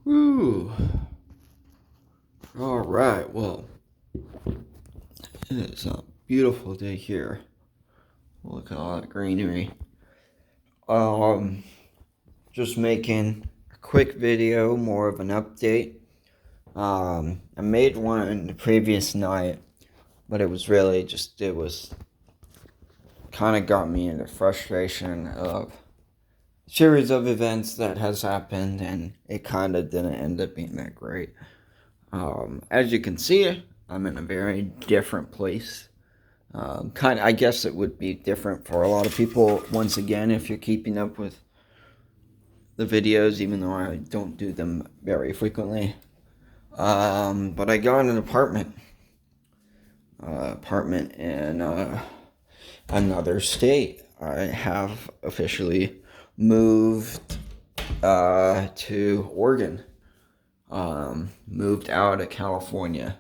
Woo. All right. Well, it is a beautiful day here. Look at all that greenery. Um, just making a quick video, more of an update. I made one the previous night, but it was kind of got me into frustration of series of events that has happened, and it kind of didn't end up being that great. As you can see, I'm in a very different place. I guess it would be different for a lot of people, once again, if you're keeping up with the videos, even though I don't do them very frequently. But I got an apartment in another state. I have officially moved to Oregon. Moved out of California.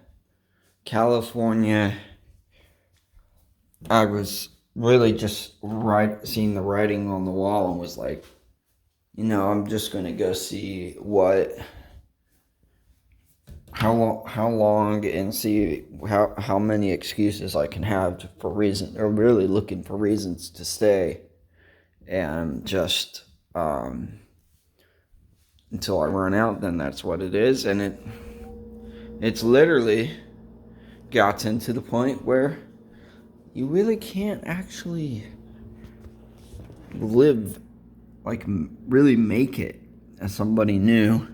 I was really just seeing the writing on the wall and was like, I'm just gonna go see how long and see how many excuses I can have for reason, or really looking for reasons to stay, and just until I run out, then that's what it is, and it's literally gotten to the point where you really can't actually live, like, really make it as somebody new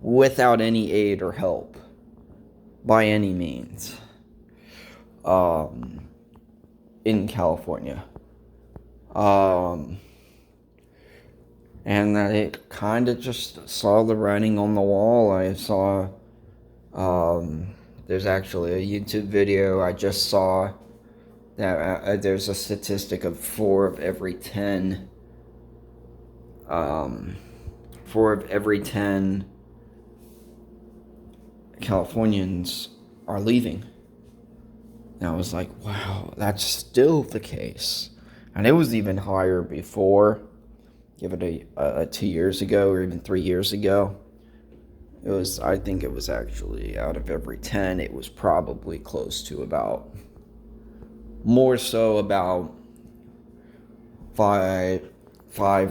without any aid or help by any means in California. And that it kind of just saw the writing on the wall. I saw there's actually a YouTube video I just saw that there's a statistic of 4 of every 10 Californians are leaving. And I was like, wow, that's still the case. And it was even higher before. Give it a 2 years ago, or even 3 years ago. I think it was actually out of every 10, it was probably close to about 5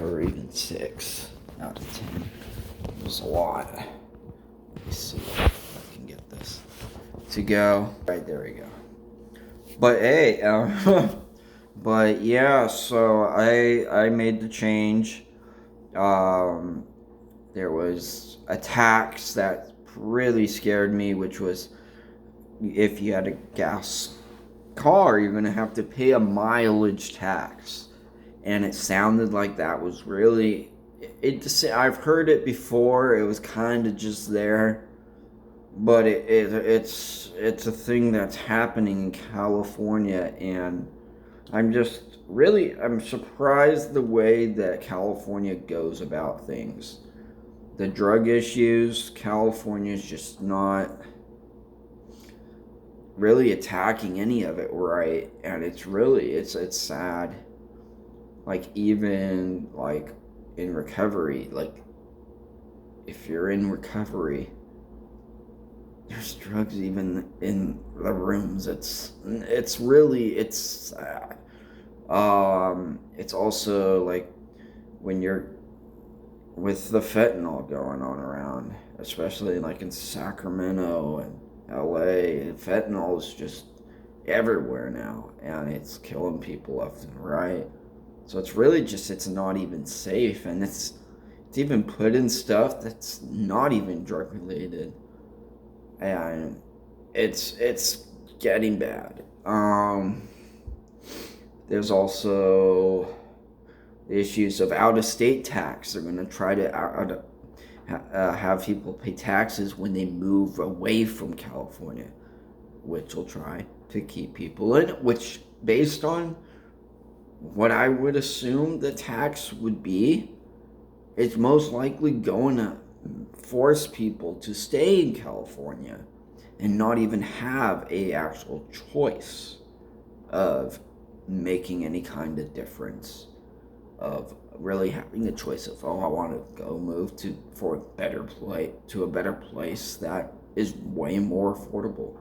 or even 6 out of 10. It was a lot. Let me see if I can get this to go. Right, there we go. But hey, but yeah, so I made the change. There was a tax that really scared me, which was if you had a gas car, you're going to have to pay a mileage tax. And it sounded like that was really, I've heard it before, it was kind of just there, but it's a thing that's happening in California, and I'm surprised the way that California goes about things. The drug issues, California's just not really attacking any of it right, and it's sad. Like, even like in recovery, like if you're in recovery, there's drugs even in the rooms. It's sad. It's also like when you're with the fentanyl going on around, especially like in Sacramento and LA, fentanyl is just everywhere now, and it's killing people left and right. So it's not even safe, and it's even put in stuff that's not even drug related, and it's getting bad. There's also issues of out-of-state tax. They're going to try to have people pay taxes when they move away from California, which will try to keep people in, which, based on what I would assume the tax would be, it's most likely going to force people to stay in California and not even have a actual choice of making any kind of difference of really having a choice of, oh, I want to go move to a better place that is way more affordable.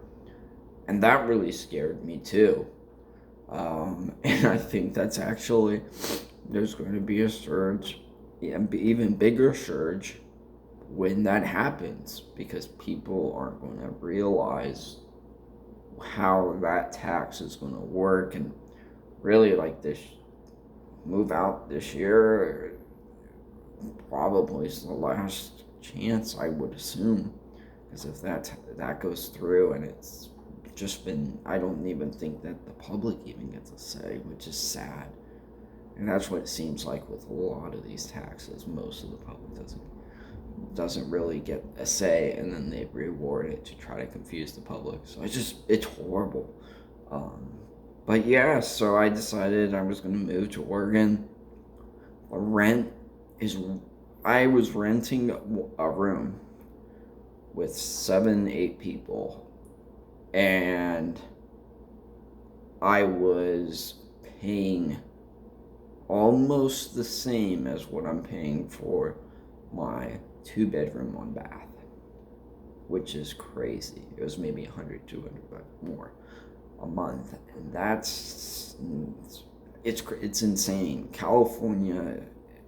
And that really scared me too. And I think that's actually, there's going to be a surge, an even bigger surge when that happens, because people aren't going to realize how that tax is going to work. And really, like, this move out this year probably is the last chance, I would assume, because if that goes through, and it's just been, I don't even think that the public even gets a say, which is sad. And that's what it seems like with a lot of these taxes. Most of the public doesn't really get a say, and then they reward it to try to confuse the public. So it's horrible. But yeah, so I decided I was going to move to Oregon. I was renting a room with 7-8 people, and I was paying almost the same as what I'm paying for my 2-bedroom, 1-bath, which is crazy. It was maybe 100, 200 bucks more a month, and it's insane. California,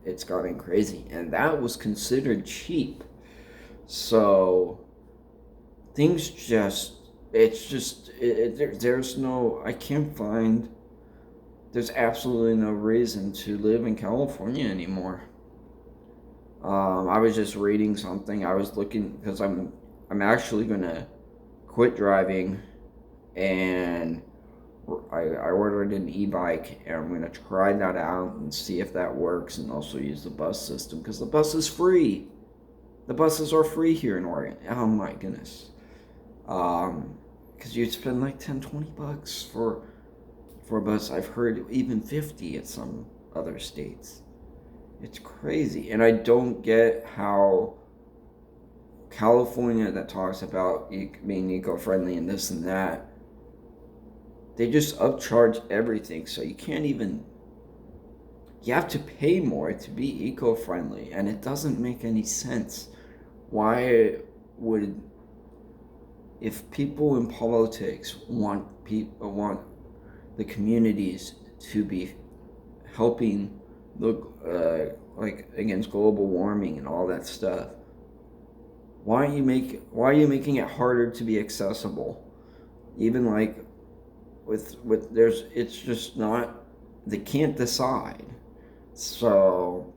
it's gotten crazy, and that was considered cheap. So things there's no, I can't find, there's absolutely no reason to live in California anymore. I was just reading something. I was looking, because I'm actually gonna quit driving, and I ordered an e-bike, and I'm gonna try that out and see if that works, and also use the bus system, because the bus is free. The buses are free here in Oregon. Oh my goodness. Because you'd spend like 10, 20 bucks for a bus. I've heard even 50 at some other states. It's crazy. And I don't get how California, that talks about being eco-friendly and this and that, they just upcharge everything. So you have to pay more to be eco-friendly, and it doesn't make any sense. Why would, if people in politics want the communities to be helping like against global warming and all that stuff, why are you making it harder to be accessible? Even like with it's just not, they can't decide. So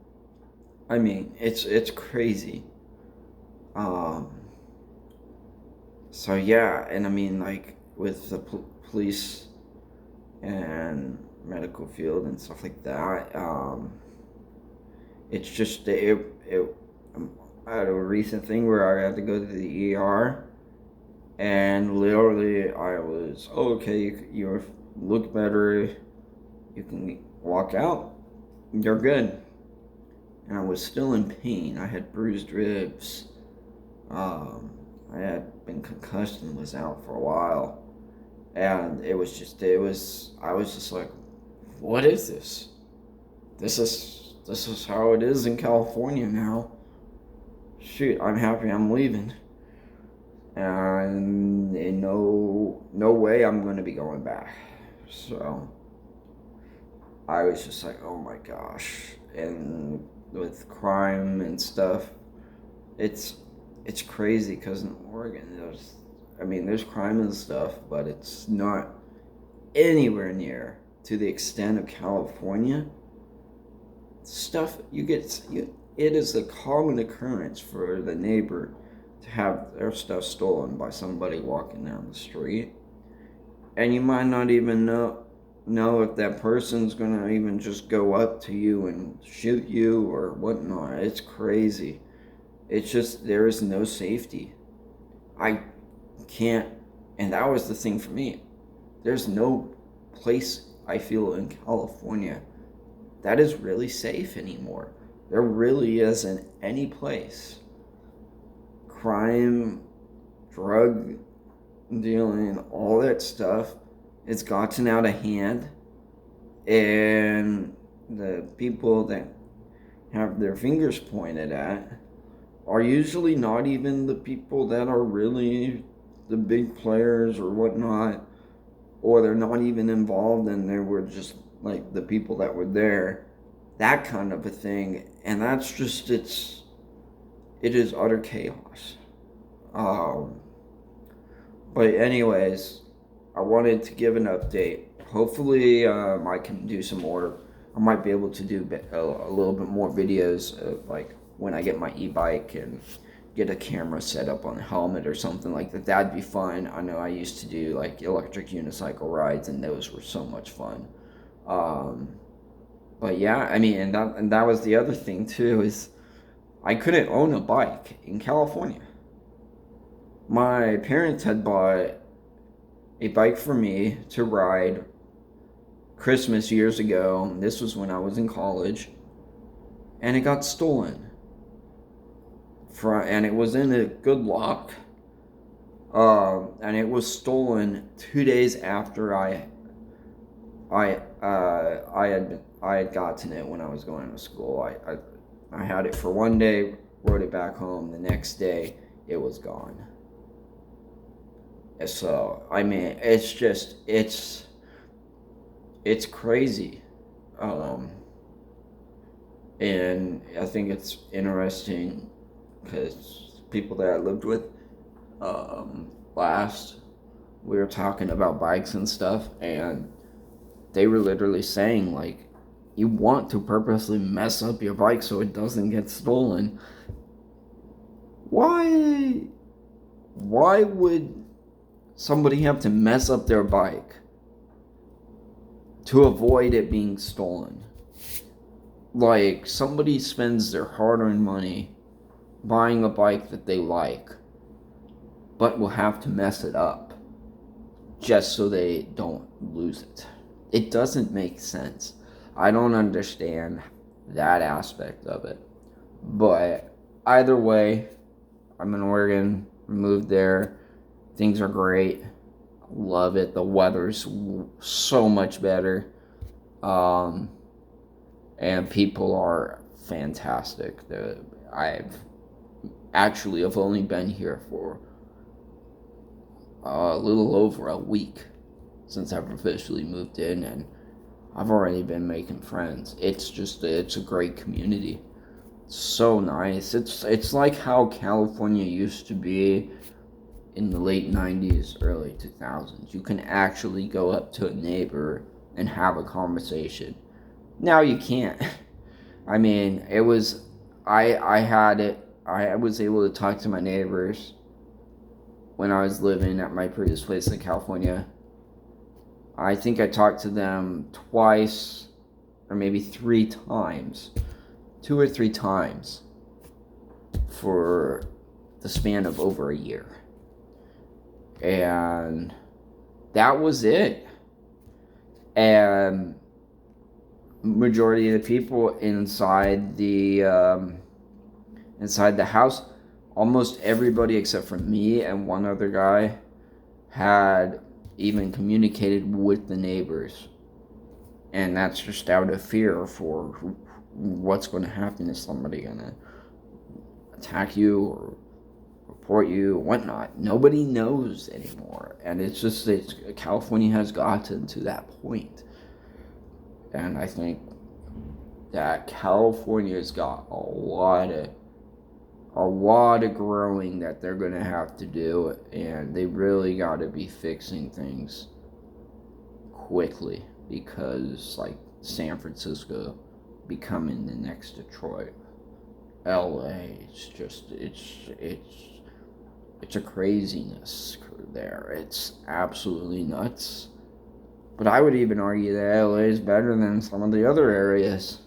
I mean, it's crazy. So yeah, and I mean, like, with the police and medical field and stuff like that, it's just I had a recent thing where I had to go to the ER, and literally I was, oh, okay, you look better, you can walk out, you're good. And I was still in pain. I had bruised ribs. I had been concussed and was out for a while. And I was just like, what is this? This is how it is in California now. Shoot, I'm happy I'm leaving. And in no way I'm going to be going back. So I was just like, oh my gosh. And with crime and stuff, it's crazy, because in Oregon there's crime and stuff, but it's not anywhere near to the extent of California. It is a common occurrence for the neighbor to have their stuff stolen by somebody walking down the street, and you might not even know if that person's gonna even just go up to you and shoot you or whatnot. It's crazy. It's just, there is no safety. I can't, and that was the thing for me. There's no place, I feel, in California that is really safe anymore. There really isn't any place. Crime, drug dealing, all that stuff, it's gotten out of hand, and the people that have their fingers pointed at are usually not even the people that are really the big players or whatnot, or they're not even involved and they were just like the people that were there, that kind of a thing. And that's just, it is utter chaos. Um, but anyways, I wanted to give an update. Hopefully, I can do some more. I might be able to do a little bit more videos of like when I get my e-bike and get a camera set up on a helmet or something like that. That'd be fun. I know I used to do like electric unicycle rides, and those were so much fun. Um, but yeah, I mean, and that was the other thing too, is I couldn't own a bike in California. My parents had bought a bike for me to ride Christmas years ago. This was when I was in college, and it got stolen. And it was in a good lock. And it was stolen 2 days after I had gotten it when I was going to school. I had it for one day, rode it back home. The next day, it was gone. So I mean, it's crazy, um, and I think it's interesting because people that I lived with last, we were talking about bikes and stuff, and they were literally saying like, you want to purposely mess up your bike so it doesn't get stolen. Why? Why would somebody have to mess up their bike to avoid it being stolen? Like, somebody spends their hard-earned money buying a bike that they like, but will have to mess it up just so they don't lose it. It doesn't make sense. I don't understand that aspect of it. But either way, I'm in Oregon, moved there. Things are great. Love it. The weather's so much better. And people are fantastic. I've only been here for a little over a week since I've officially moved in, and I've already been making friends. It's a great community. It's so nice. It's like how California used to be in the late 90s, early 2000s. You can actually go up to a neighbor and have a conversation. Now you can't. I mean, it was, I had it, I was able to talk to my neighbors when I was living at my previous place in California. I think I talked to them twice, or maybe 3 times, 2 or 3 times, for the span of over a year. And that was it. And majority of the people inside the house, almost everybody except for me and one other guy, had even communicated with the neighbors. And that's just out of fear for what's going to happen. Is somebody going to attack you or report you or whatnot? Nobody knows anymore. And California has gotten to that point. And I think that California's got a lot of growing that they're going to have to do, and they really got to be fixing things quickly, because like San Francisco becoming the next Detroit, LA, it's a craziness there. It's absolutely nuts. But I would even argue that LA is better than some of the other areas.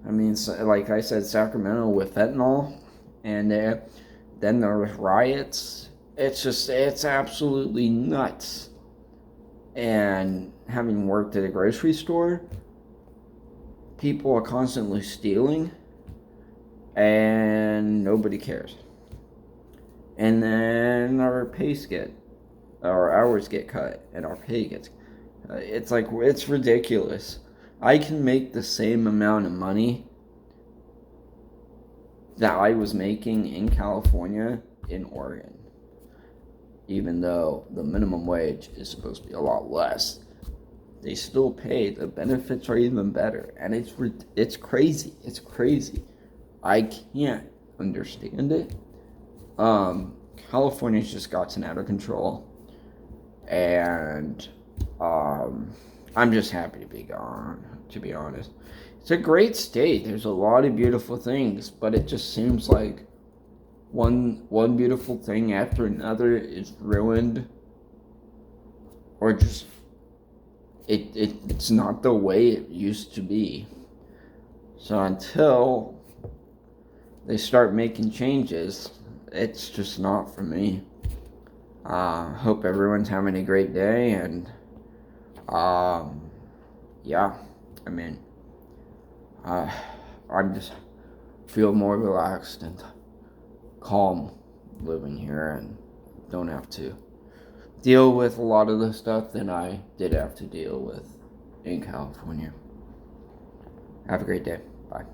I mean, like I said, Sacramento with fentanyl, and then there was riots. It's absolutely nuts. And having worked at a grocery store, people are constantly stealing, and nobody cares. And then our hours get cut, and our pay gets. It's ridiculous. I can make the same amount of money that I was making in California in Oregon, even though the minimum wage is supposed to be a lot less. They still pay. The benefits are even better, and it's crazy. It's crazy. I can't understand it. California's just gotten out of control, and I'm just happy to be gone, to be honest. It's a great state. There's a lot of beautiful things, but it just seems like one beautiful thing after another is ruined, or just it's not the way it used to be. So until they start making changes, it's just not for me. Hope everyone's having a great day, and yeah, I mean, I'm just feel more relaxed and calm living here, and don't have to deal with a lot of the stuff that I did have to deal with in California. Have a great day. Bye.